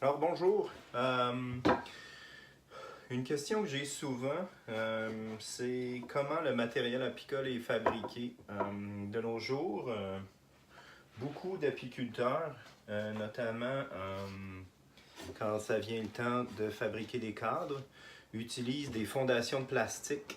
Alors bonjour. Une question que j'ai souvent, c'est comment le matériel apicole est fabriqué. De nos jours, beaucoup d'apiculteurs, notamment quand ça vient le temps de fabriquer des cadres, utilisent des fondations de plastique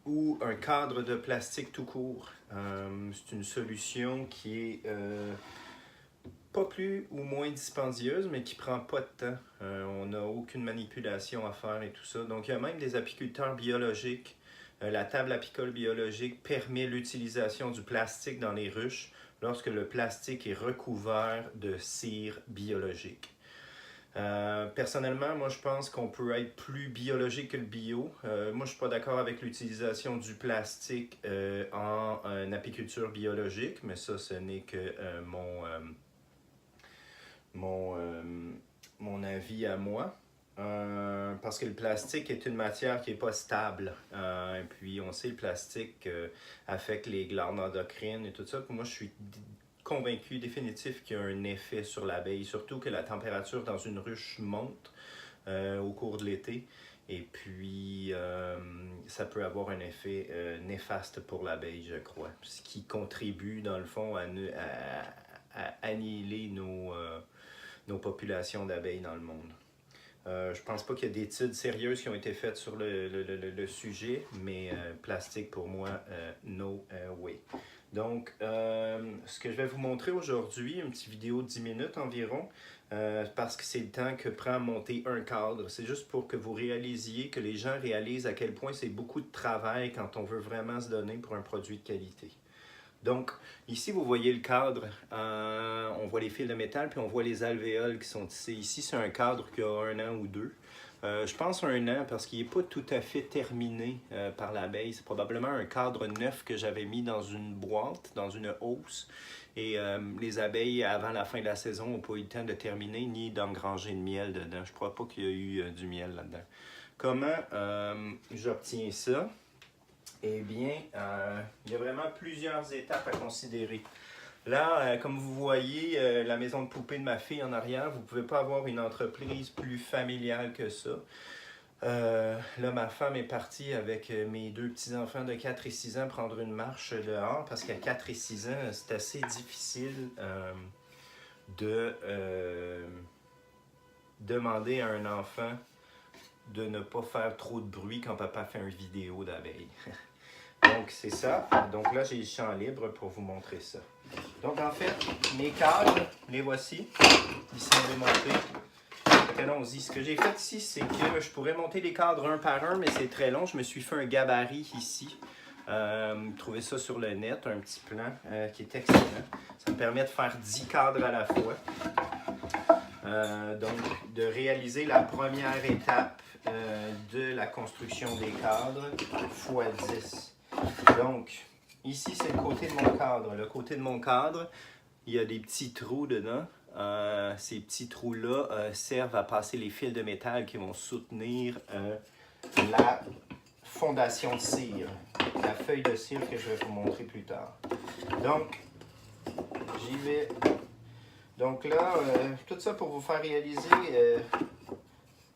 ou un cadre de plastique tout court. C'est une solution qui est pas plus ou moins dispendieuse, mais qui prend pas de temps. On n'a aucune manipulation à faire et tout ça. Donc, il y a même des apiculteurs biologiques. La table apicole biologique permet l'utilisation du plastique dans les ruches lorsque le plastique est recouvert de cire biologique. Personnellement, moi je pense qu'on peut être plus biologique que le bio. Moi je ne suis pas d'accord avec l'utilisation du plastique en apiculture biologique, mais ça ce n'est que mon avis à moi. Parce que le plastique est une matière qui n'est pas stable. Et puis on sait que le plastique affecte les glandes endocrines et tout ça. Puis moi je suis convaincu, définitif, qu'il y a un effet sur l'abeille, surtout que la température dans une ruche monte au cours de l'été. Et puis, ça peut avoir un effet néfaste pour l'abeille, je crois. Ce qui contribue, dans le fond, à annihiler nos populations d'abeilles dans le monde. Je pense pas qu'il y a d'études sérieuses qui ont été faites sur le sujet, mais plastique pour moi, no way. Donc, ce que je vais vous montrer aujourd'hui, une petite vidéo de 10 minutes environ, parce que c'est le temps que prend à monter un cadre. C'est juste pour que vous réalisiez, que les gens réalisent à quel point c'est beaucoup de travail quand on veut vraiment se donner pour un produit de qualité. Donc, ici, vous voyez le cadre. On voit les fils de métal, puis on voit les alvéoles qui sont tissés. Ici, c'est un cadre qui a 1 an ou 2. Je pense 1 an parce qu'il n'est pas tout à fait terminé par l'abeille. C'est probablement un cadre neuf que j'avais mis dans une boîte, dans une hausse. Et les abeilles, avant la fin de la saison, n'ont pas eu le temps de terminer ni d'engranger de miel dedans. Je ne crois pas qu'il y a eu du miel là-dedans. Comment j'obtiens ça? Eh bien, il y a vraiment plusieurs étapes à considérer. Là, comme vous voyez, la maison de poupée de ma fille en arrière, vous ne pouvez pas avoir une entreprise plus familiale que ça. Là, ma femme est partie avec mes 2 petits-enfants de 4 et 6 ans prendre une marche dehors parce qu'à 4 et 6 ans, c'est assez difficile de demander à un enfant de ne pas faire trop de bruit quand papa fait une vidéo d'abeille. Donc, c'est ça. Donc là, j'ai le champ libre pour vous montrer ça. Donc, en fait, mes cadres, les voici. Ils sont démontés. Allons-y. Ce que j'ai fait ici, c'est que je pourrais monter les cadres un par un, mais c'est très long. Je me suis fait un gabarit ici. Trouvez ça sur le net, un petit plan qui est excellent. Ça me permet de faire 10 cadres à la fois. Donc, de réaliser la première étape de la construction des cadres x 10. Donc, ici, c'est le côté de mon cadre. Le côté de mon cadre, il y a des petits trous dedans. Ces petits trous-là servent à passer les fils de métal qui vont soutenir la fondation de cire, la feuille de cire que je vais vous montrer plus tard. Donc, j'y vais. Donc là, tout ça pour vous faire réaliser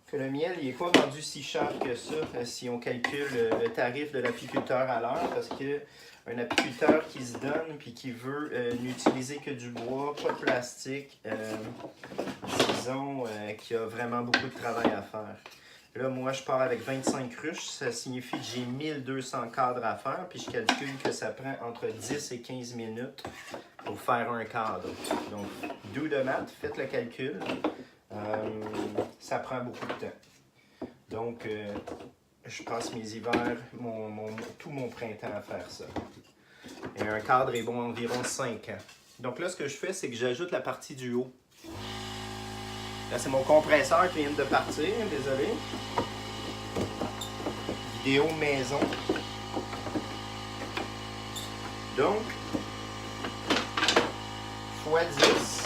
que le miel n'est pas vendu si cher que ça si on calcule le tarif de l'apiculteur à l'heure, parce qu'un apiculteur qui se donne puis qui veut n'utiliser que du bois, pas de plastique, disons qu'il y a vraiment beaucoup de travail à faire. Là, moi, je pars avec 25 ruches, ça signifie que j'ai 1200 cadres à faire, puis je calcule que ça prend entre 10 et 15 minutes pour faire un cadre. Donc, do the math, faites le calcul. Ça prend beaucoup de temps. Donc, je passe mes hivers, tout mon printemps à faire ça. Et un cadre est bon environ 5 ans. Donc là, ce que je fais, c'est que j'ajoute la partie du haut. Là, c'est mon compresseur qui vient de partir, désolé. Vidéo maison. Donc, x 10.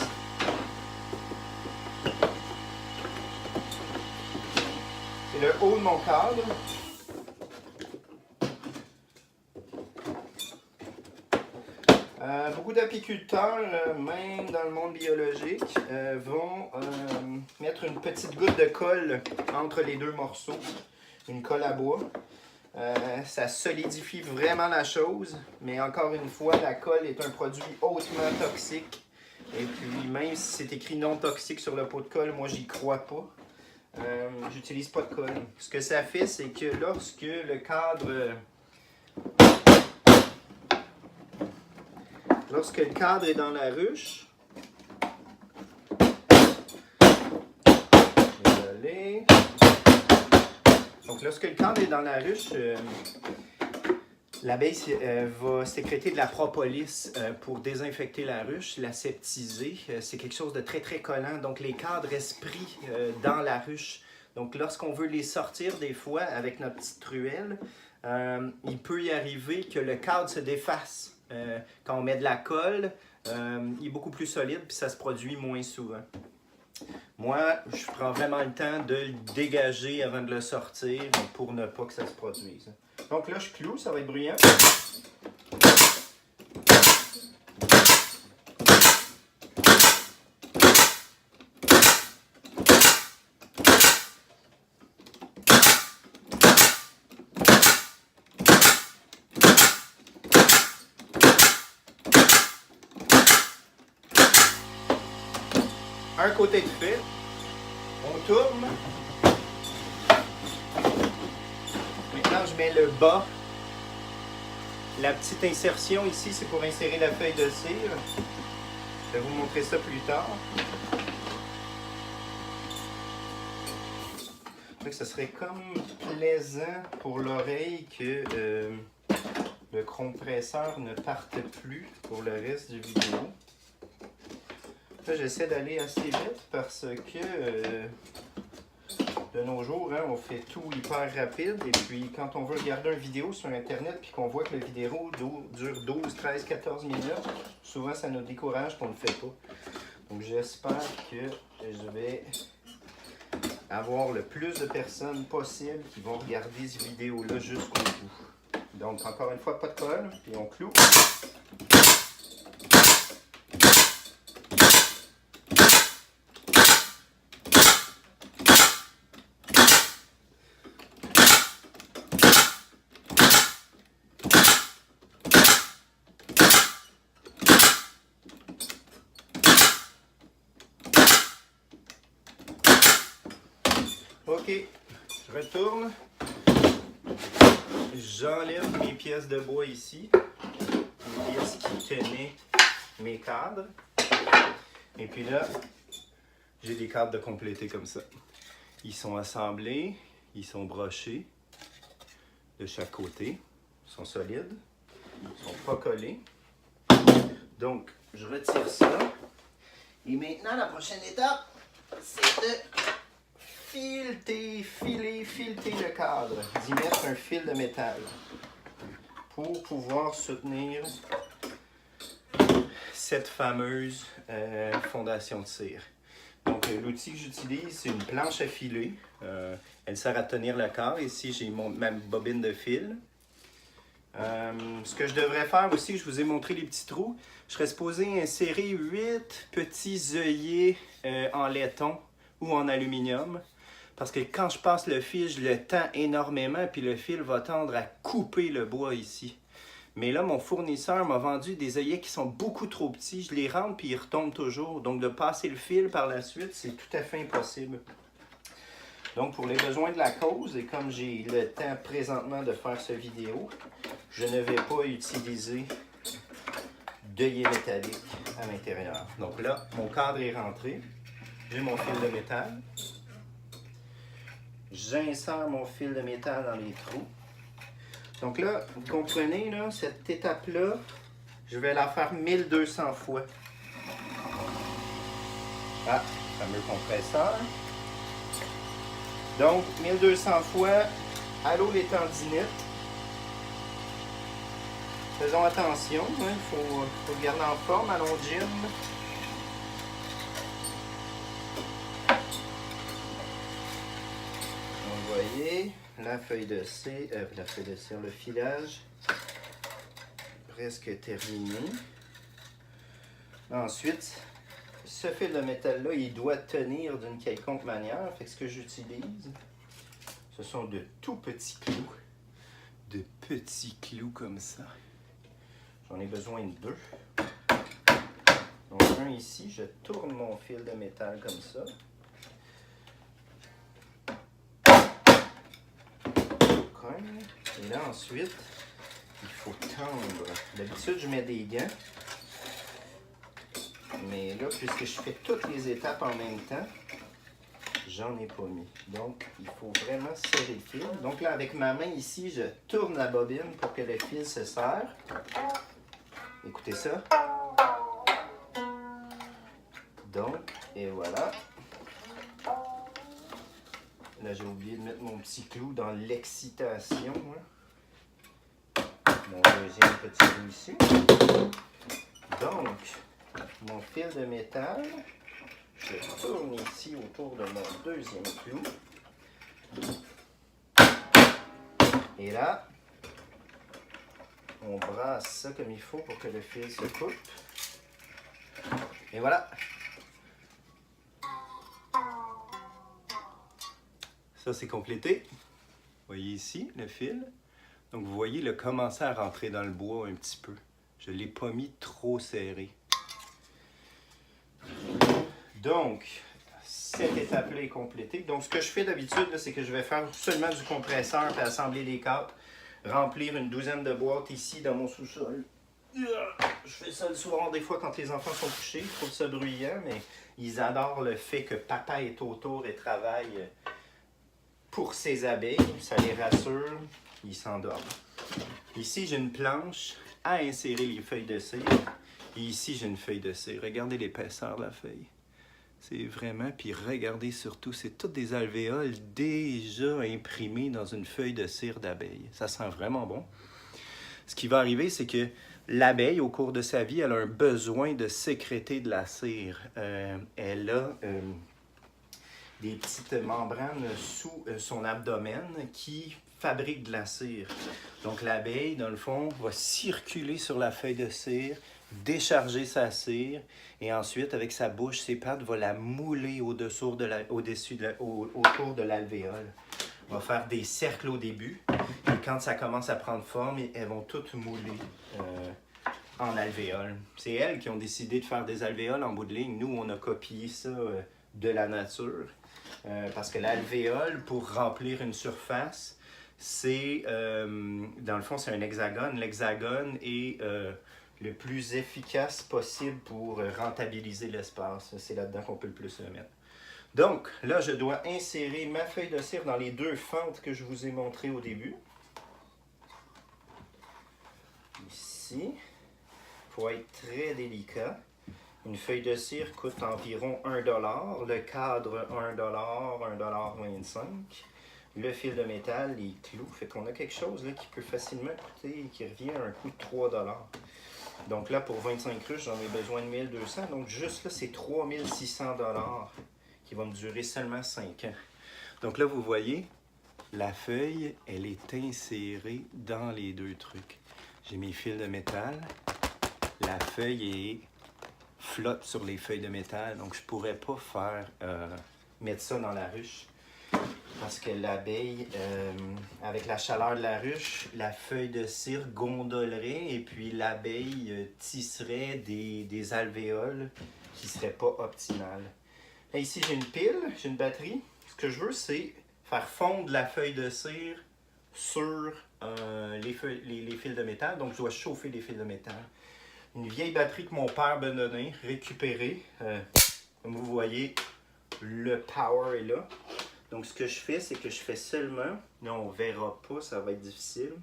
C'est le haut de mon cadre. Beaucoup d'apiculteurs, même dans le monde biologique, vont mettre une petite goutte de colle entre les deux morceaux, une colle à bois. Ça solidifie vraiment la chose, mais encore une fois, la colle est un produit hautement toxique. Et puis, même si c'est écrit non toxique sur le pot de colle, moi, j'y crois pas. J'utilise pas de colle. Ce que ça fait, c'est que lorsque le cadre... Lorsque le cadre est dans la ruche, désolé. Donc, lorsque le cadre est dans la ruche, l'abeille va sécréter de la propolis pour désinfecter la ruche, l'aseptiser. C'est quelque chose de très, très collant. Donc, les cadres restent pris dans la ruche. Donc, lorsqu'on veut les sortir des fois avec notre petite truelle, il peut y arriver que le cadre se déface. Quand on met de la colle, il est beaucoup plus solide puis ça se produit moins souvent. Moi, je prends vraiment le temps de le dégager avant de le sortir pour ne pas que ça se produise. Donc là, je cloue, ça va être bruyant. Un côté de fait, on tourne. Maintenant, je mets le bas. La petite insertion ici, c'est pour insérer la feuille de cire. Je vais vous montrer ça plus tard. Donc, ça serait comme plaisant pour l'oreille que le compresseur ne parte plus pour le reste du vidéo. Là, j'essaie d'aller assez vite parce que de nos jours, hein, on fait tout hyper rapide. Et puis, quand on veut regarder une vidéo sur Internet puis qu'on voit que la vidéo dure 12, 13, 14 minutes, souvent ça nous décourage qu'on ne le fait pas. Donc, j'espère que je vais avoir le plus de personnes possible qui vont regarder cette vidéo-là jusqu'au bout. Donc, encore une fois, pas de colle, puis on cloue. Ok, je retourne. J'enlève mes pièces de bois ici. Les pièces qui tenaient mes cadres. Et puis là, j'ai des cadres de compléter comme ça. Ils sont assemblés, ils sont brochés de chaque côté. Ils sont solides, ils sont pas collés. Donc, je retire ça. Et maintenant, la prochaine étape, c'est de fileter le cadre, d'y mettre un fil de métal pour pouvoir soutenir cette fameuse fondation de cire. Donc l'outil que j'utilise, c'est une planche à filer. Elle sert à tenir le cadre. Ici, j'ai ma bobine de fil. Ce que je devrais faire aussi, je vous ai montré les petits trous. Je serais supposé insérer 8 petits œillets en laiton ou en aluminium. Parce que quand je passe le fil, je le tends énormément, puis le fil va tendre à couper le bois ici. Mais là, mon fournisseur m'a vendu des œillets qui sont beaucoup trop petits. Je les rentre, puis ils retombent toujours. Donc, de passer le fil par la suite, c'est tout à fait impossible. Donc, pour les besoins de la cause, et comme j'ai le temps présentement de faire cette vidéo, je ne vais pas utiliser d'œillet métallique à l'intérieur. Donc là, mon cadre est rentré. J'ai mon fil de métal. J'insère mon fil de métal dans les trous. Donc là, vous comprenez, là, cette étape-là, je vais la faire 1200 fois. Ah, fameux compresseur. Donc, 1200 fois, allô les tendinites. Faisons attention, hein, il faut le garder en forme, allons gym. Vous voyez, la feuille de cire, le filage presque terminé. Ensuite, ce fil de métal-là, il doit tenir d'une quelconque manière. Fait que ce que j'utilise, ce sont de tout petits clous. De petits clous comme ça. J'en ai besoin de 2. Donc un ici, je tourne mon fil de métal comme ça. Et là ensuite, il faut tendre. D'habitude, je mets des gants. Mais là, puisque je fais toutes les étapes en même temps, j'en ai pas mis. Donc, il faut vraiment serrer le fil. Donc là, avec ma main ici, je tourne la bobine pour que le fil se serre. Écoutez ça. Donc, et voilà. Là, j'ai oublié de mettre mon petit clou dans l'excitation. Mon deuxième petit clou ici. Donc, mon fil de métal, je tourne ici autour de mon deuxième clou. Et là, on brasse ça comme il faut pour que le fil se coupe. Et voilà. Ça, c'est complété. Vous voyez ici le fil. Donc, vous voyez, il a commencé à rentrer dans le bois un petit peu. Je ne l'ai pas mis trop serré. Donc, cette étape-là est complétée. Donc, ce que je fais d'habitude, c'est que je vais faire seulement du compresseur et assembler les câbles. Remplir une douzaine de boîtes ici dans mon sous-sol. Je fais ça le soir des fois quand les enfants sont couchés. Je trouve ça bruyant, mais ils adorent le fait que papa est autour et travaille pour ses abeilles. Ça les rassure. Ils s'endorment. Ici, j'ai une planche à insérer les feuilles de cire. Et ici, j'ai une feuille de cire. Regardez l'épaisseur de la feuille. C'est vraiment, puis regardez surtout, c'est toutes des alvéoles déjà imprimées dans une feuille de cire d'abeille. Ça sent vraiment bon. Ce qui va arriver, c'est que l'abeille, au cours de sa vie, elle a un besoin de sécréter de la cire. Elle a des petites membranes sous son abdomen qui fabriquent de la cire. Donc l'abeille, dans le fond, va circuler sur la feuille de cire, décharger sa cire et ensuite, avec sa bouche, ses pattes, va la mouler autour de l'alvéole. Va faire des cercles au début et quand ça commence à prendre forme, elles vont toutes mouler en alvéole. C'est elles qui ont décidé de faire des alvéoles en bout de ligne. Nous, on a copié ça de la nature parce que l'alvéole, pour remplir une surface, c'est, dans le fond, c'est un hexagone. L'hexagone est le plus efficace possible pour rentabiliser l'espace. C'est là-dedans qu'on peut le plus le mettre. Donc, là, je dois insérer ma feuille de cire dans les 2 fentes que je vous ai montrées au début. Ici. Il faut être très délicat. Une feuille de cire coûte environ 1 $. Le cadre, 1 $, 1,25 $. Le fil de métal, les clous. Fait qu'on a quelque chose là, qui peut facilement coûter, qui revient à un coût de 3 $. Donc là, pour 25 ruches, j'en ai besoin de 1200. Donc juste là, c'est 3600 $ qui va me durer seulement 5 ans. Donc là, vous voyez, la feuille, elle est insérée dans les 2 trucs. J'ai mes fils de métal. La feuille flotte sur les feuilles de métal. Donc je ne pourrais pas mettre ça dans la ruche. Parce que l'abeille, avec la chaleur de la ruche, la feuille de cire gondolerait et puis l'abeille tisserait des alvéoles qui ne seraient pas optimales. Là, ici, j'ai une pile, j'ai une batterie. Ce que je veux, c'est faire fondre la feuille de cire sur les fils de métal. Donc, je dois chauffer les fils de métal. Une vieille batterie que mon père m'a donnée, récupérée. Comme vous voyez, le power est là. Donc, ce que je fais, c'est que je fais seulement, là, on ne verra pas, ça va être difficile,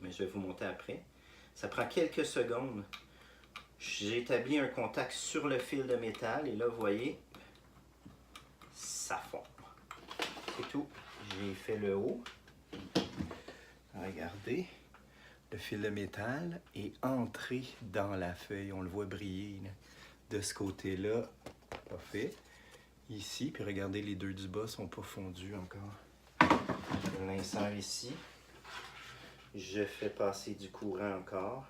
mais je vais vous montrer après. Ça prend quelques secondes. J'ai établi un contact sur le fil de métal et là, vous voyez, ça fond. C'est tout. J'ai fait le haut. Regardez, le fil de métal est entré dans la feuille. On le voit briller là. De ce côté-là, pas fait. Ici, puis regardez, les 2 du bas sont pas fondus encore. Je l'insère ici. Je fais passer du courant encore.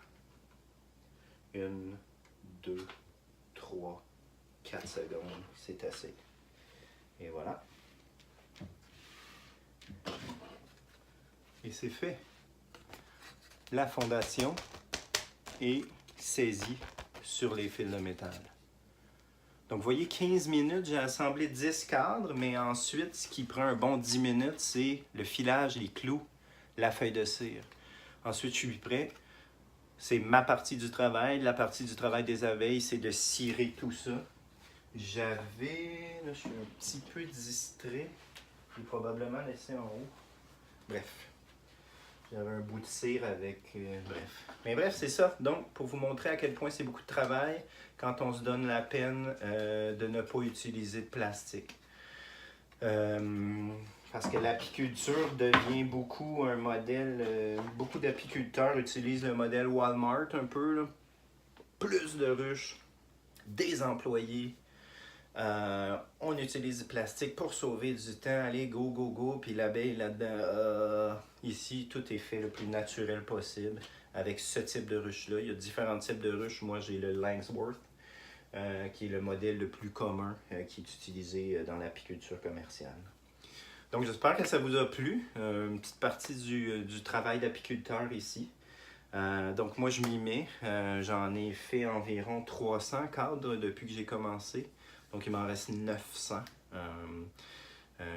1, 2, 3, 4 secondes, c'est assez. Et voilà. Et c'est fait. La fondation est saisie sur les fils de métal. Donc, vous voyez, 15 minutes, j'ai assemblé 10 cadres, mais ensuite, ce qui prend un bon 10 minutes, c'est le filage, les clous, la feuille de cire. Ensuite, je suis prêt. C'est ma partie du travail. La partie du travail des abeilles, c'est de cirer tout ça. J'avais... Là, je suis un petit peu distrait. J'ai probablement laissé en haut. Bref. J'avais un bout de cire avec... bref. Mais bref, c'est ça. Donc, pour vous montrer à quel point c'est beaucoup de travail quand on se donne la peine de ne pas utiliser de plastique. Parce que l'apiculture devient beaucoup un modèle... beaucoup d'apiculteurs utilisent le modèle Walmart un peu. Là. Plus de ruches, des employés. On utilise du plastique pour sauver du temps. Allez, go, go, go. Puis l'abeille là-dedans. Ici, tout est fait le plus naturel possible avec ce type de ruche-là. Il y a différents types de ruches. Moi, j'ai le Langsworth, qui est le modèle le plus commun qui est utilisé dans l'apiculture commerciale. Donc, j'espère que ça vous a plu. Une petite partie du travail d'apiculteur ici. Donc, moi, je m'y mets. J'en ai fait environ 300 cadres depuis que j'ai commencé. Donc, il m'en reste 900.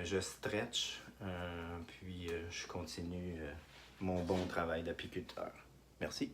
Je stretch, puis je continue mon bon travail d'apiculteur. Merci.